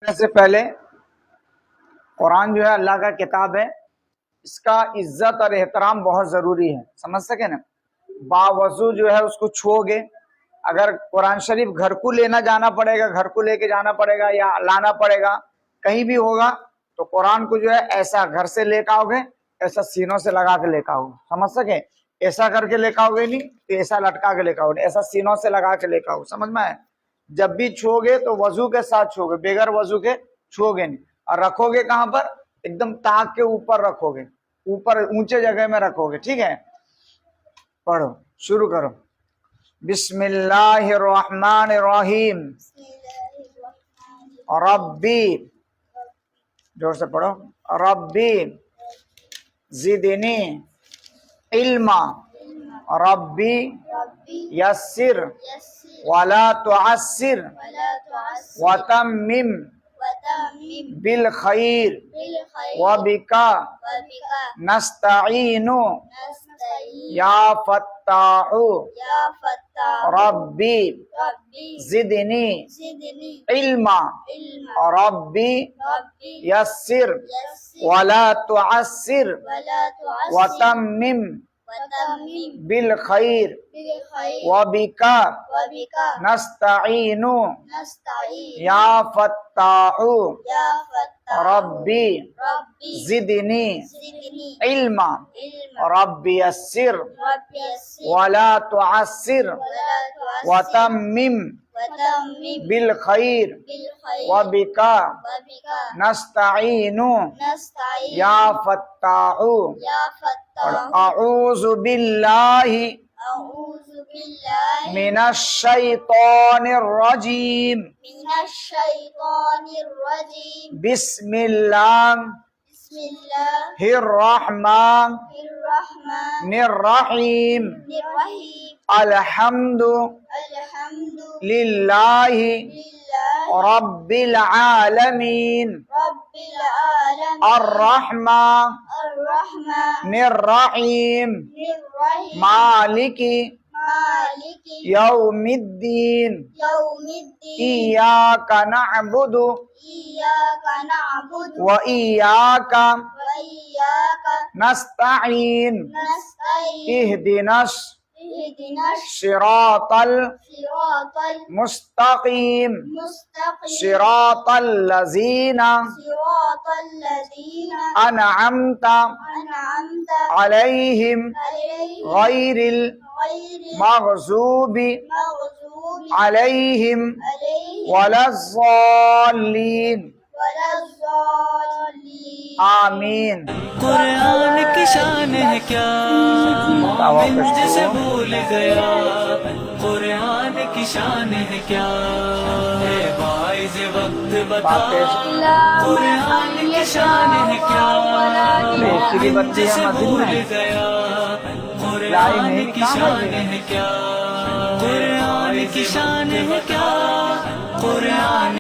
سے پہلے قرآن جو ہے اللہ کا کتاب ہے، اس کا عزت اور احترام بہت ضروری ہے، سمجھ سکے نا۔ باوضو جو ہے اس کو چھو گے، اگر قرآن شریف گھر کو لینا جانا پڑے گا، گھر کو لے کے جانا پڑے گا یا لانا پڑے گا، کہیں بھی ہوگا تو قرآن کو جو ہے ایسا گھر سے لے کے آؤ گے، ایسا سینوں سے لگا کے لے کے آؤ گے، سمجھ سکے۔ ایسا کر کے لے کے آؤ گے نہیں تو ایسا لٹکا کے لے کے آؤ گے، ایسا سینوں سے لگا کے لے کے آؤ، سمجھ میں آئے۔ جب بھی چھو گے تو وضو کے ساتھ چھو گے، بغیر وضو کے چھو گے نہیں، اور رکھو گے کہاں پر؟ ایک دم تاک کے اوپر رکھو گے، اوپر اونچے جگہ میں رکھو گے، ٹھیک ہے۔ پڑھو، شروع کرو۔ بسم اللہ الرحمن الرحیم۔ ربی، زور سے پڑھو، ربی زدنی علما، ربی یسر ولا تعسر وتمم بالخیر وبکا نستعین یا فتاح ربی زدنی علما، ربی یسر ولا تعسر وتمم بالخیر وبکا نستعین یا فتاح ربی زدنی علما، ربی یسر ولا تعسر وتمم بالخیر وبکا نستعین یا فتاح۔ اعوذ باللہ من الشیطان الرجیم، بسم اللہ الرحمن الرحیم، الحمد للہ رب العالمین، الرحمن الرحیم، مالک یوم الدین، ایاک نعبد و ایاک نستعین، اہدنا الصراط المستقیم، صراط الذین انعمت علیہم غیر المغضوب علیہم ولا الضالین، آمین۔ قرآن کی شان ہے کیا میں جسے بھول گیا، قرآن کی شان ہے کیا ہے باعث وقت بتا، قرآن کی شان ہے کیا میں جسے بھول گیا، قرآن کی شان ہے کیا، قرآن کی شان ہے کیا، قرآن